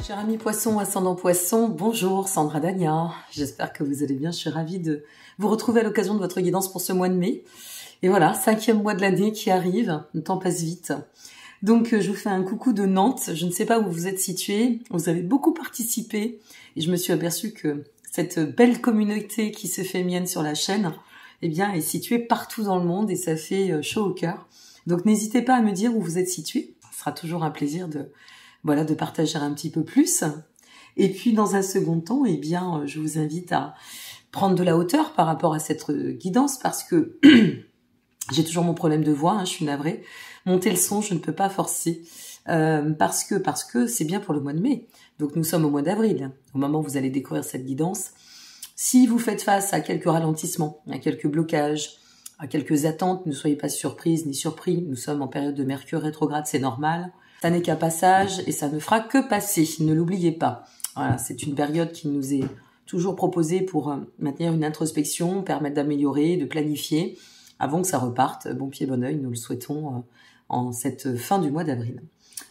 Cher ami poisson, ascendant poisson, bonjour Sandra Dagna. J'espère que vous allez bien. Je suis ravie de vous retrouver à l'occasion de votre guidance pour ce mois de mai. Et voilà, 5e mois de l'année qui arrive. Le temps passe vite. Donc je vous fais un coucou de Nantes. Je ne sais pas où vous êtes situés. Vous avez beaucoup participé. Et je me suis aperçue que cette belle communauté qui se fait mienne sur la chaîne, eh bien, est située partout dans le monde et ça fait chaud au cœur. Donc n'hésitez pas à me dire où vous êtes situés. Ce sera toujours un plaisir de partager un petit peu plus. Et puis, dans un second temps, eh bien, je vous invite à prendre de la hauteur par rapport à cette guidance parce que j'ai toujours mon problème de voix, je suis navrée. Monter le son, je ne peux pas forcer parce que c'est bien pour le mois de mai. Donc, nous sommes au mois d'avril, au moment où vous allez découvrir cette guidance. Si vous faites face à quelques ralentissements, à quelques blocages, à quelques attentes, ne soyez pas surprises ni surpris. Nous sommes en période de Mercure rétrograde, c'est normal. Ça n'est qu'un passage et ça ne fera que passer, ne l'oubliez pas. Voilà, c'est une période qui nous est toujours proposée pour maintenir une introspection, permettre d'améliorer, de planifier, avant que ça reparte. Bon pied, bon oeil, nous le souhaitons en cette fin du mois d'avril.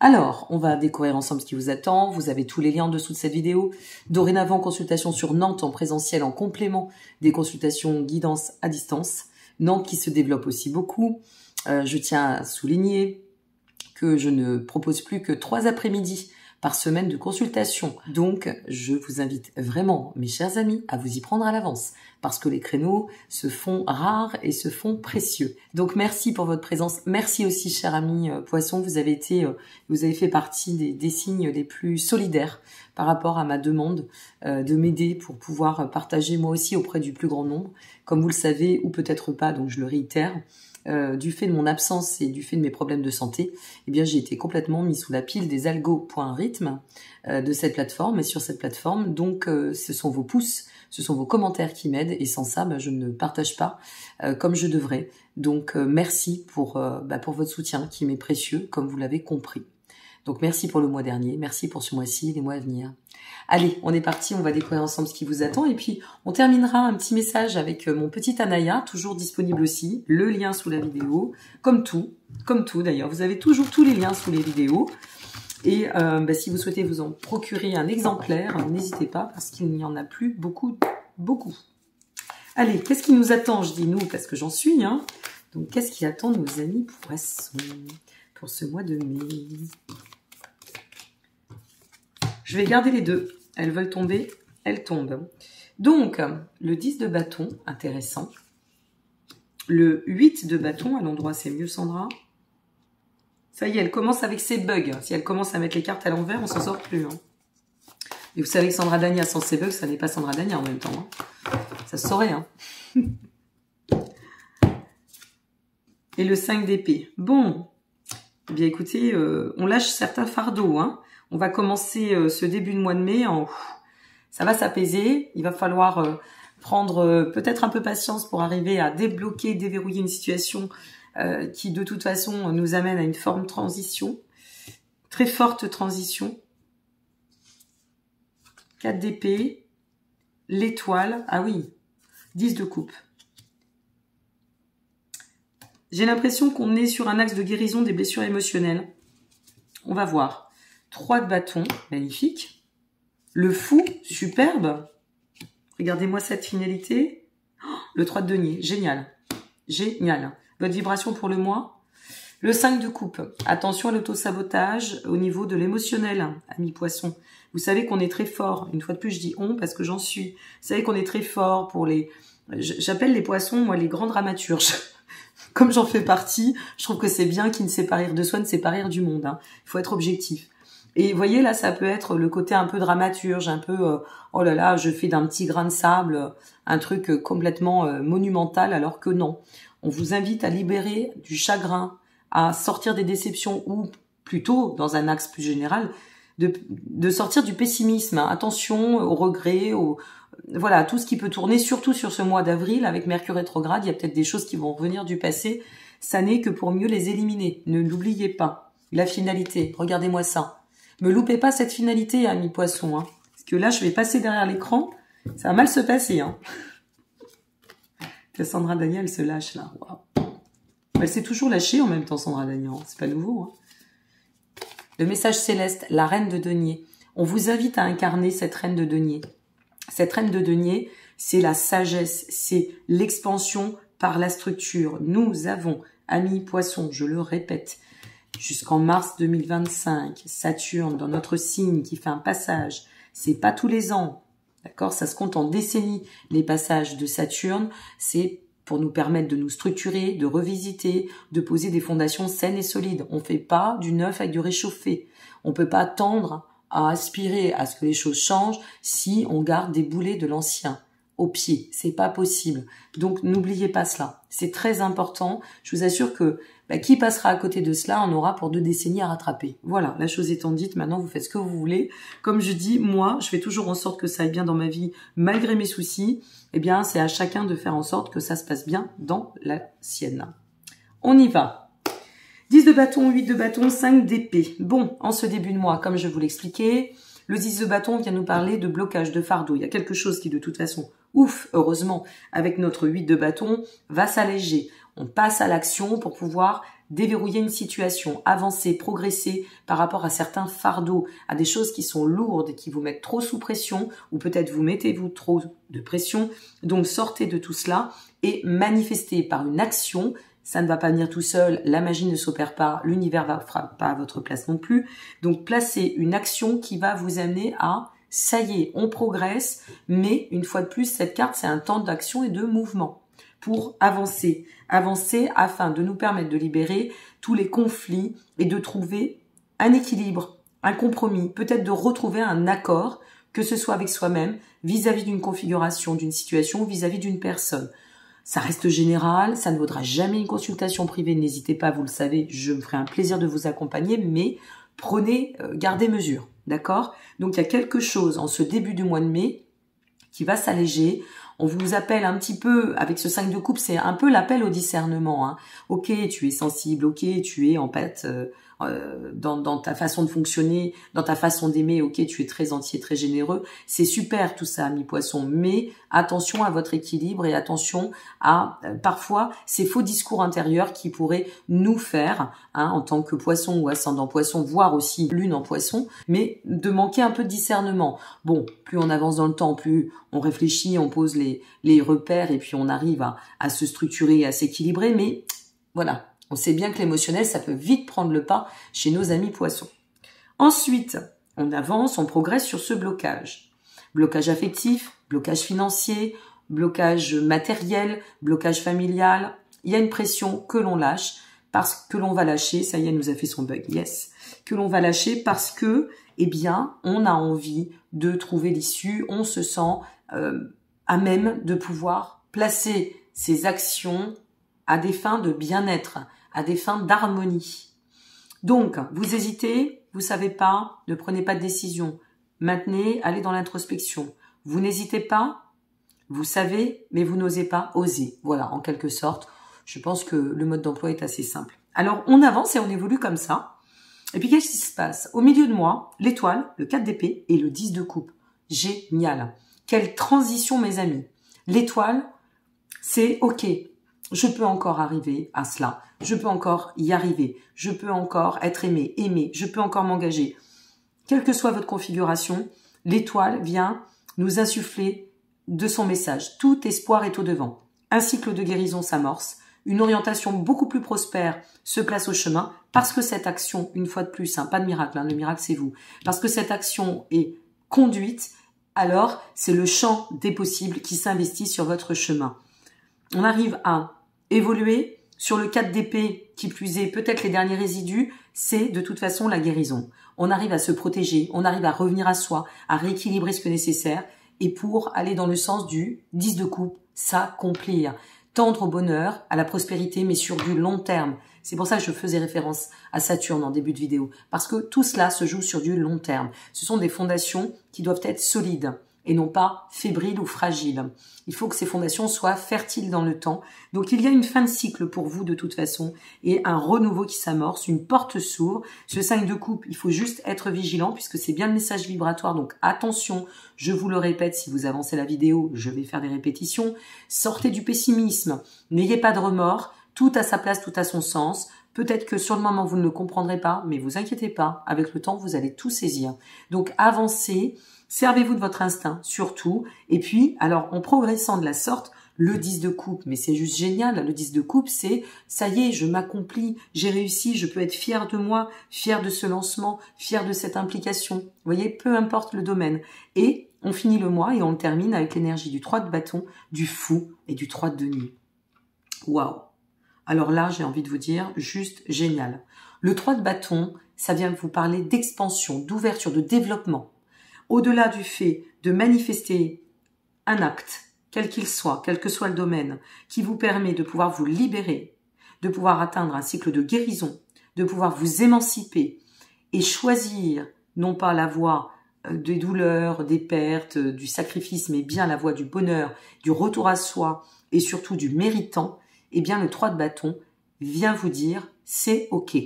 Alors, on va découvrir ensemble ce qui vous attend. Vous avez tous les liens en dessous de cette vidéo. Dorénavant, consultation sur Nantes en présentiel en complément des consultations guidance à distance. Nantes qui se développe aussi beaucoup. Je tiens à souligner que je ne propose plus que 3 après-midi par semaine de consultation. Donc, je vous invite vraiment, mes chers amis, à vous y prendre à l'avance parce que les créneaux se font rares et se font précieux. Donc, merci pour votre présence. Merci aussi, cher ami poisson. Vous avez fait partie des signes les plus solidaires par rapport à ma demande de m'aider pour pouvoir partager moi aussi auprès du plus grand nombre. Comme vous le savez, ou peut-être pas, donc je le réitère, du fait de mon absence et du fait de mes problèmes de santé, eh bien j'ai été complètement mis sous la pile des algo.rythme de cette plateforme. Et sur cette plateforme, donc ce sont vos pouces, ce sont vos commentaires qui m'aident. Et sans ça, je ne partage pas comme je devrais. Donc merci pour votre soutien qui m'est précieux, comme vous l'avez compris. Donc merci pour le mois dernier, merci pour ce mois-ci et les mois à venir. Allez, on est parti, on va découvrir ensemble ce qui vous attend et puis on terminera un petit message avec mon petit Anaya, toujours disponible aussi, le lien sous la vidéo, comme tout d'ailleurs, vous avez toujours tous les liens sous les vidéos. Et si vous souhaitez vous en procurer un exemplaire, n'hésitez pas parce qu'il n'y en a plus beaucoup. Allez, qu'est-ce qui nous attend? Je dis nous parce que j'en suis. Donc qu'est-ce qui attend nos amis poissons pour ce mois de mai? Je vais garder les deux. Elles veulent tomber, elles tombent. Donc, le 10 de bâton, intéressant. Le 8 de bâton, à l'endroit c'est mieux Sandra. Ça y est, elle commence avec ses bugs. Si elle commence à mettre les cartes à l'envers, on s'en sort plus. Et vous savez que Sandra Dagna sans ses bugs, ça n'est pas Sandra Dagna en même temps. Ça se saurait. Et le 5 d'épée. Bon, eh bien écoutez, on lâche certains fardeaux. On va commencer ce début de mois de mai. Ça va s'apaiser. Il va falloir prendre peut-être un peu patience pour arriver à débloquer, déverrouiller une situation qui de toute façon nous amène à une forme de transition. Très forte transition. 4 d'épée. L'étoile. Ah oui. 10 de coupe. J'ai l'impression qu'on est sur un axe de guérison des blessures émotionnelles. On va voir. 3 de bâton, magnifique. Le fou, superbe. Regardez-moi cette finalité. Le 3 de denier, génial. Génial. Votre vibration pour le mois. Le 5 de coupe. Attention à l'auto-sabotage au niveau de l'émotionnel, ami poisson. Vous savez qu'on est très fort. Une fois de plus, je dis on parce que j'en suis. Vous savez qu'on est très fort pour les... J'appelle les poissons, moi, les grands dramaturges. Comme j'en fais partie, je trouve que c'est bien qui ne sait pas rire de soi, ne sait pas rire du monde. Il faut être objectif. Et vous voyez, là, ça peut être le côté un peu dramaturge, un peu, oh là là, je fais d'un petit grain de sable un truc complètement monumental, alors que non. On vous invite à libérer du chagrin, à sortir des déceptions, ou plutôt, dans un axe plus général, de sortir du pessimisme. Attention aux regrets, voilà, tout ce qui peut tourner, surtout sur ce mois d'avril, avec Mercure rétrograde, il y a peut-être des choses qui vont revenir du passé. Ça n'est que pour mieux les éliminer. Ne l'oubliez pas. La finalité, regardez-moi ça. Me loupez pas cette finalité, ami poisson. Parce que là, je vais passer derrière l'écran. Ça va mal se passer. Sandra Dagna, elle se lâche là. Wow. Elle s'est toujours lâchée en même temps, Sandra Dagna. C'est pas nouveau. Le message céleste, la reine de denier. On vous invite à incarner cette reine de denier. Cette reine de denier, c'est la sagesse, c'est l'expansion par la structure. Nous avons, amis poissons, je le répète, jusqu'en mars 2025, Saturne dans notre signe qui fait un passage. C'est pas tous les ans, d'accord? Ça se compte en décennies. Les passages de Saturne, c'est pour nous permettre de nous structurer, de revisiter, de poser des fondations saines et solides. On fait pas du neuf avec du réchauffé. On peut pas tendre à aspirer à ce que les choses changent si on garde des boulets de l'ancien au pied. C'est pas possible. Donc, n'oubliez pas cela. C'est très important. Je vous assure que qui passera à côté de cela, on aura pour 2 décennies à rattraper. Voilà, la chose étant dite, maintenant vous faites ce que vous voulez. Comme je dis, moi, je fais toujours en sorte que ça aille bien dans ma vie, malgré mes soucis. Eh bien, c'est à chacun de faire en sorte que ça se passe bien dans la sienne. On y va. 10 de bâton, 8 de bâton, 5 d'épée. Bon, en ce début de mois, comme je vous l'expliquais, le 10 de bâton vient nous parler de blocage, de fardeau. Il y a quelque chose qui, de toute façon, ouf, heureusement, avec notre 8 de bâton, va s'alléger. On passe à l'action pour pouvoir déverrouiller une situation, avancer, progresser par rapport à certains fardeaux, à des choses qui sont lourdes, qui vous mettent trop sous pression, ou peut-être vous mettez-vous trop de pression. Donc sortez de tout cela et manifestez par une action. Ça ne va pas venir tout seul, la magie ne s'opère pas, l'univers ne fera pas à votre place non plus. Donc placez une action qui va vous amener à ça y est, on progresse, mais une fois de plus, cette carte, c'est un temps d'action et de mouvement pour avancer. Avancer afin de nous permettre de libérer tous les conflits et de trouver un équilibre, un compromis, peut-être de retrouver un accord, que ce soit avec soi-même, vis-à-vis d'une configuration, d'une situation, vis-à-vis d'une personne. Ça reste général, ça ne vaudra jamais une consultation privée, n'hésitez pas, vous le savez, je me ferai un plaisir de vous accompagner, mais prenez, gardez mesure, d'accord? Donc il y a quelque chose en ce début du mois de mai qui va s'alléger. On vous appelle un petit peu, avec ce 5 de coupe, c'est un peu l'appel au discernement. Hein. Ok, tu es sensible, ok, tu es en fait dans ta façon de fonctionner, dans ta façon d'aimer, ok, tu es très entier, très généreux. C'est super tout ça, ami poisson, mais attention à votre équilibre et attention à parfois ces faux discours intérieurs qui pourraient nous faire, en tant que poisson ou ascendant poisson, voire aussi lune en poisson, mais de manquer un peu de discernement. Bon, plus on avance dans le temps, plus on réfléchit, on pose les repères et puis on arrive à se structurer, à s'équilibrer, mais voilà. On sait bien que l'émotionnel, ça peut vite prendre le pas chez nos amis poissons. Ensuite, on avance, on progresse sur ce blocage. Blocage affectif, blocage financier, blocage matériel, blocage familial. Il y a une pression que l'on lâche parce que l'on va lâcher. Ça y est, elle nous a fait son bug, yes. Que l'on va lâcher parce que, eh bien, on a envie de trouver l'issue. On se sent à même de pouvoir placer ses actions à des fins de bien-être, à des fins d'harmonie. Donc, vous hésitez, vous savez pas, ne prenez pas de décision. Maintenez, allez dans l'introspection. Vous n'hésitez pas, vous savez, mais vous n'osez pas, osez. Voilà, en quelque sorte, je pense que le mode d'emploi est assez simple. Alors, on avance et on évolue comme ça. Et puis, qu'est-ce qui se passe? Au milieu de moi, l'étoile, le 4 d'épée et le 10 de coupe. Génial. Quelle transition, mes amis. L'étoile, c'est OK. Je peux encore arriver à cela. Je peux encore y arriver. Je peux encore être aimé, je peux encore m'engager. Quelle que soit votre configuration, l'étoile vient nous insuffler de son message. Tout espoir est au devant. Un cycle de guérison s'amorce. Une orientation beaucoup plus prospère se place au chemin parce que cette action, une fois de plus, pas de miracle, le miracle c'est vous. Parce que cette action est conduite, alors c'est le champ des possibles qui s'investit sur votre chemin. On arrive à évoluer sur le 4 d'épée, qui plus est peut-être les derniers résidus, c'est de toute façon la guérison. On arrive à se protéger, on arrive à revenir à soi, à rééquilibrer ce que nécessaire, et pour aller dans le sens du 10 de coupe, s'accomplir, tendre au bonheur, à la prospérité, mais sur du long terme. C'est pour ça que je faisais référence à Saturne en début de vidéo, parce que tout cela se joue sur du long terme. Ce sont des fondations qui doivent être solides et non pas fébriles ou fragiles. Il faut que ces fondations soient fertiles dans le temps. Donc il y a une fin de cycle pour vous de toute façon et un renouveau qui s'amorce, une porte s'ouvre. Ce 5 de coupe, il faut juste être vigilant puisque c'est bien le message vibratoire. Donc attention, je vous le répète, si vous avancez la vidéo, je vais faire des répétitions. Sortez du pessimisme, n'ayez pas de remords. Tout a sa place, tout a son sens. Peut-être que sur le moment, vous ne le comprendrez pas, mais vous inquiétez pas. Avec le temps, vous allez tout saisir. Donc, avancez. Servez-vous de votre instinct, surtout. Et puis, alors, en progressant de la sorte, le 10 de coupe, mais c'est juste génial. Le 10 de coupe, c'est ça y est, je m'accomplis, j'ai réussi, je peux être fier de moi, fier de ce lancement, fier de cette implication. Vous voyez, peu importe le domaine. Et on finit le mois et on le termine avec l'énergie du 3 de bâton, du fou et du 3 de denier. Waouh! Alors là, j'ai envie de vous dire, juste génial. Le 3 de bâton, ça vient vous parler d'expansion, d'ouverture, de développement. Au-delà du fait de manifester un acte, quel qu'il soit, quel que soit le domaine, qui vous permet de pouvoir vous libérer, de pouvoir atteindre un cycle de guérison, de pouvoir vous émanciper et choisir non pas la voie des douleurs, des pertes, du sacrifice, mais bien la voie du bonheur, du retour à soi et surtout du méritant, eh bien le 3 de bâton vient vous dire c'est ok.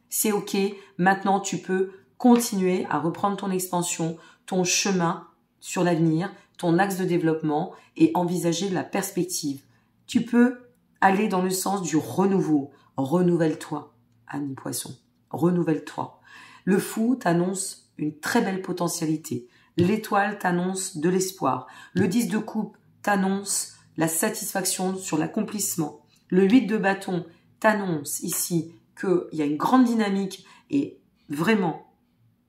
C'est ok, maintenant tu peux continuer à reprendre ton expansion, ton chemin sur l'avenir, ton axe de développement et envisager la perspective. Tu peux aller dans le sens du renouveau. Renouvelle-toi, Annie Poisson. Renouvelle-toi. Le fou t'annonce une très belle potentialité. L'étoile t'annonce de l'espoir. Le 10 de coupe t'annonce la satisfaction sur l'accomplissement. Le 8 de bâton t'annonce ici qu'il y a une grande dynamique et vraiment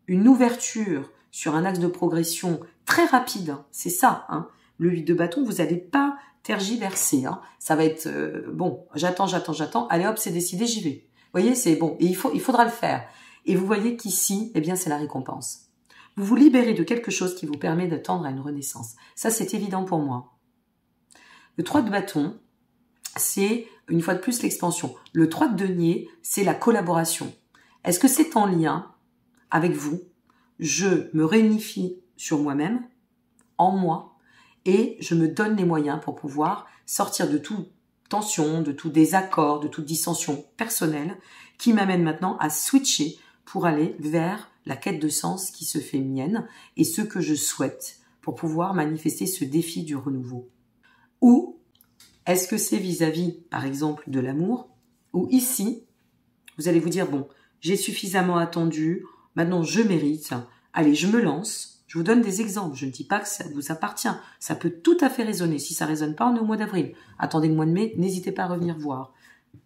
une ouverture sur un axe de progression très rapide. C'est ça, hein. Le 8 de bâton, vous n'allez pas tergiverser. Hein. Ça va être, bon, j'attends. Allez hop, c'est décidé, j'y vais. Vous voyez, c'est bon. Et il faudra le faire. Et vous voyez qu'ici, eh bien, c'est la récompense. Vous vous libérez de quelque chose qui vous permet d'attendre à une renaissance. Ça, c'est évident pour moi. Le 3 de bâton, c'est, une fois de plus, l'expansion. Le 3 de denier, c'est la collaboration. Est-ce que c'est en lien avec vous? Je me réunifie sur moi-même, en moi, et je me donne les moyens pour pouvoir sortir de toute tension, de tout désaccord, de toute dissension personnelle qui m'amène maintenant à switcher pour aller vers la quête de sens qui se fait mienne et ce que je souhaite pour pouvoir manifester ce défi du renouveau. Ou est-ce que c'est vis-à-vis, par exemple, de l'amour, ou ici, vous allez vous dire, bon, j'ai suffisamment attendu, maintenant je mérite, allez, je me lance. Je vous donne des exemples, je ne dis pas que ça vous appartient, ça peut tout à fait résonner. Si ça ne résonne pas, on est au mois d'avril. Attendez le mois de mai, n'hésitez pas à revenir voir.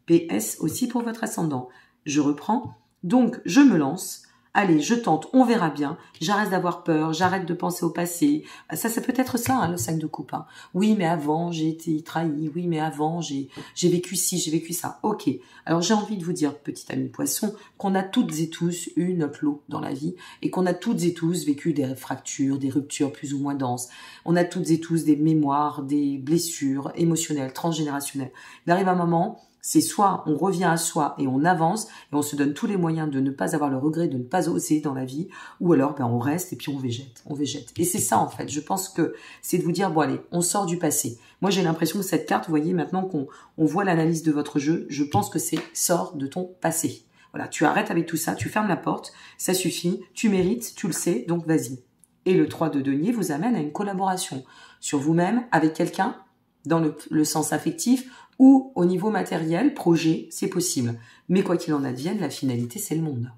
PS aussi pour votre ascendant. Je reprends, donc je me lance. Allez, je tente, on verra bien. J'arrête d'avoir peur, j'arrête de penser au passé. Ça peut être ça, hein, le 5 de coupe. Hein. Oui, mais avant, j'ai été trahi. Oui, mais avant, j'ai vécu ci, j'ai vécu ça. Ok. Alors, j'ai envie de vous dire, petit ami poisson, qu'on a toutes et tous eu notre lot dans la vie et qu'on a toutes et tous vécu des fractures, des ruptures plus ou moins denses. On a toutes et tous des mémoires, des blessures émotionnelles, transgénérationnelles. Il arrive un moment, c'est soit on revient à soi et on avance et on se donne tous les moyens de ne pas avoir le regret, de ne pas oser dans la vie, ou alors on reste et puis on végète. Et c'est ça en fait, je pense que c'est de vous dire, bon allez, on sort du passé. Moi j'ai l'impression que cette carte, vous voyez maintenant qu'on voit l'analyse de votre jeu, je pense que c'est sors de ton passé. Voilà, tu arrêtes avec tout ça, tu fermes la porte, ça suffit, tu mérites, tu le sais, donc vas-y. Et le 3 de denier vous amène à une collaboration sur vous-même, avec quelqu'un, dans le sens affectif, ou au niveau matériel, projet, c'est possible. Mais quoi qu'il en advienne, la finalité, c'est le monde.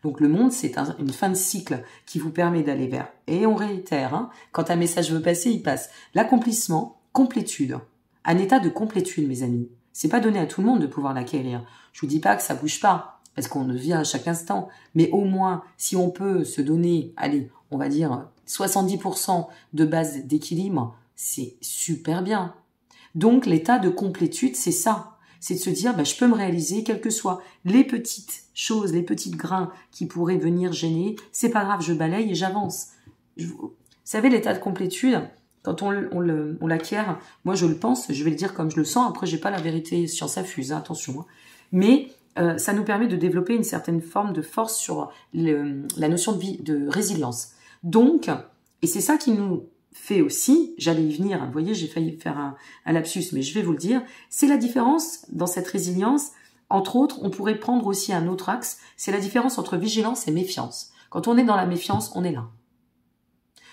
Donc le monde, c'est une fin de cycle qui vous permet d'aller vers, et on réitère, hein, quand un message veut passer, il passe. L'accomplissement, complétude. Un état de complétude, mes amis. C'est pas donné à tout le monde de pouvoir l'acquérir. Je vous dis pas que ça bouge pas, parce qu'on le vit à chaque instant. Mais au moins, si on peut se donner, allez, on va dire 70% de base d'équilibre, c'est super bien. Donc, l'état de complétude, c'est ça. C'est de se dire, je peux me réaliser, quelles que soient les petites choses, les petits grains qui pourraient venir gêner. C'est pas grave, je balaye et j'avance. Vous savez, l'état de complétude, quand on l'acquiert, moi je le pense, je vais le dire comme je le sens. Après, j'ai pas la vérité science infuse, hein, attention. Hein. Mais ça nous permet de développer une certaine forme de force sur la notion de vie, de résilience. Donc, et c'est ça qui nous fait aussi, j'allais y venir, vous voyez, j'ai failli faire un lapsus, mais je vais vous le dire, c'est la différence dans cette résilience, entre autres, on pourrait prendre aussi un autre axe, c'est la différence entre vigilance et méfiance. Quand on est dans la méfiance, on est là.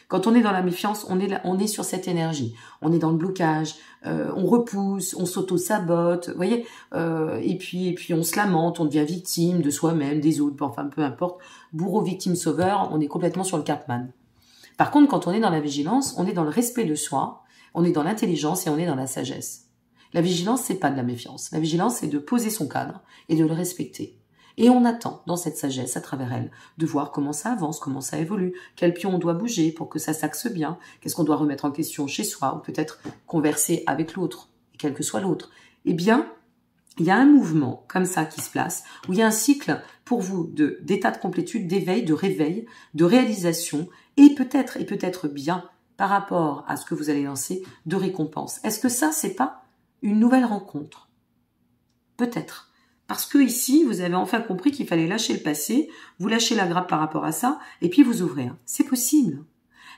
Quand on est dans la méfiance, on est sur cette énergie. On est dans le blocage, on repousse, on s'auto-sabote, vous voyez, et puis on se lamente, on devient victime de soi-même, des autres, enfin peu importe. Bourreau, victime, sauveur, on est complètement sur le Cartman. Par contre, quand on est dans la vigilance, on est dans le respect de soi, on est dans l'intelligence et on est dans la sagesse. La vigilance, c'est pas de la méfiance. La vigilance, c'est de poser son cadre et de le respecter. Et on attend, dans cette sagesse, à travers elle, de voir comment ça avance, comment ça évolue, quel pion on doit bouger pour que ça s'axe bien, qu'est-ce qu'on doit remettre en question chez soi, ou peut-être converser avec l'autre, quel que soit l'autre. Eh bien, il y a un mouvement comme ça qui se place, où il y a un cycle pour vous d'état de complétude, d'éveil, de réveil, de réalisation, et peut-être bien, par rapport à ce que vous allez lancer, de récompense. Est-ce que ça, c'est pas une nouvelle rencontre? Peut-être. Parce que ici, vous avez enfin compris qu'il fallait lâcher le passé, vous lâchez la grappe par rapport à ça, et puis vous ouvrez. C'est possible.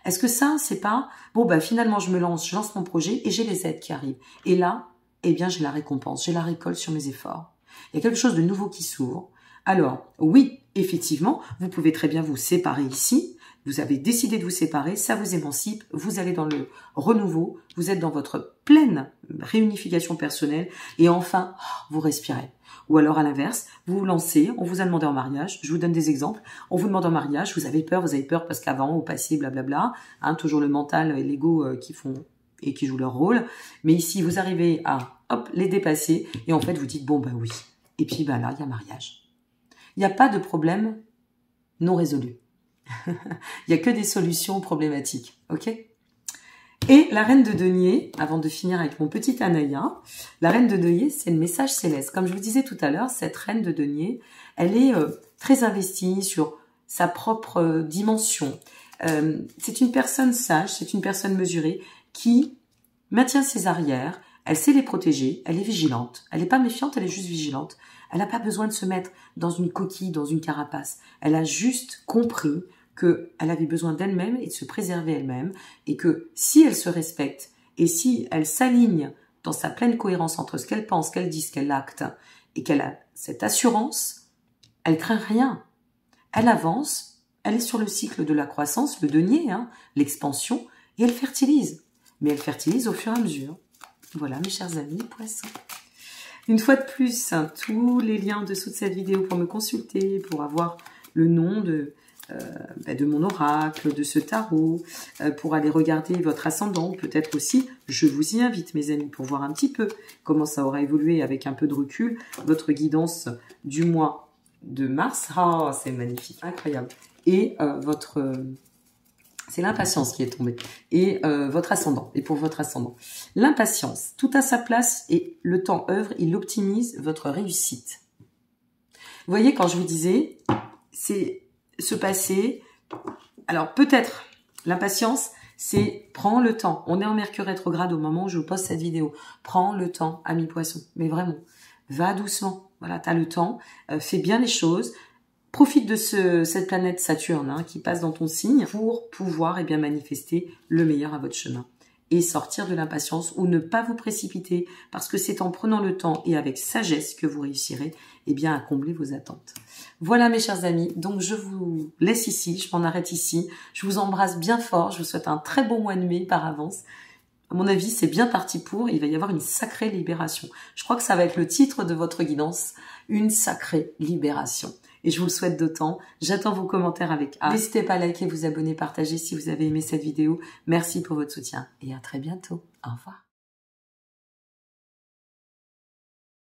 Est-ce que ça, c'est pas, bon, bah, finalement, je lance mon projet et j'ai les aides qui arrivent. Et là, eh bien, j'ai la récompense, j'ai la récolte sur mes efforts. Il y a quelque chose de nouveau qui s'ouvre. Alors, oui, effectivement, vous pouvez très bien vous séparer ici. Vous avez décidé de vous séparer, ça vous émancipe, vous allez dans le renouveau, vous êtes dans votre pleine réunification personnelle et enfin, vous respirez. Ou alors à l'inverse, vous vous lancez, on vous a demandé en mariage, je vous donne des exemples, on vous demande en mariage, vous avez peur parce qu'avant, au passé, blablabla, toujours le mental et l'ego qui font et qui jouent leur rôle, mais ici, vous arrivez à les dépasser et en fait, vous dites, bon, bah oui, et puis bah là, il y a mariage. Il n'y a pas de problème non résolu. Il n'y a que des solutions problématiques, ok? Et la reine de denier, avant de finir avec mon petit Anaya, la reine de denier, c'est le message céleste. Comme je vous disais tout à l'heure, cette reine de denier, elle est très investie sur sa propre dimension. C'est une personne sage, c'est une personne mesurée qui maintient ses arrières, elle sait les protéger, elle est vigilante. Elle n'est pas méfiante, elle est juste vigilante. Elle n'a pas besoin de se mettre dans une coquille, dans une carapace. Elle a juste compris qu'elle avait besoin d'elle-même et de se préserver elle-même, et que si elle se respecte et si elle s'aligne dans sa pleine cohérence entre ce qu'elle pense, qu'elle dit, ce qu'elle acte, et qu'elle a cette assurance, elle craint rien. Elle avance, elle est sur le cycle de la croissance, le denier, l'expansion, et elle fertilise. Mais elle fertilise au fur et à mesure. Voilà, mes chers amis, poissons. Une fois de plus, tous les liens en dessous de cette vidéo pour me consulter, pour avoir le nom de mon oracle, de ce tarot, pour aller regarder votre ascendant, peut-être aussi, je vous y invite mes amis, pour voir un petit peu comment ça aura évolué avec un peu de recul, votre guidance du mois de mars, c'est magnifique, incroyable, et c'est l'impatience qui est tombée, et votre ascendant, et pour votre ascendant. L'impatience, tout à sa place, et le temps œuvre, il optimise votre réussite. Vous voyez, quand je vous disais, c'est se passer. Alors peut-être l'impatience, c'est prends le temps. On est en Mercure rétrograde au moment où je vous poste cette vidéo. Prends le temps, ami poisson. Mais vraiment, va doucement. Voilà, tu as le temps. Fais bien les choses. Profite de cette planète Saturne qui passe dans ton signe pour pouvoir bien manifester le meilleur à votre chemin. Et sortir de l'impatience ou ne pas vous précipiter parce que c'est en prenant le temps et avec sagesse que vous réussirez à combler vos attentes. Voilà mes chers amis, donc je vous laisse ici, je m'en arrête ici. Je vous embrasse bien fort, je vous souhaite un très bon mois de mai par avance. À mon avis, c'est bien parti pour, il va y avoir une sacrée libération. Je crois que ça va être le titre de votre guidance, une sacrée libération. Et je vous le souhaite d'autant. J'attends vos commentaires avec hâte. N'hésitez pas à liker, vous abonner, partager si vous avez aimé cette vidéo. Merci pour votre soutien et à très bientôt. Au revoir.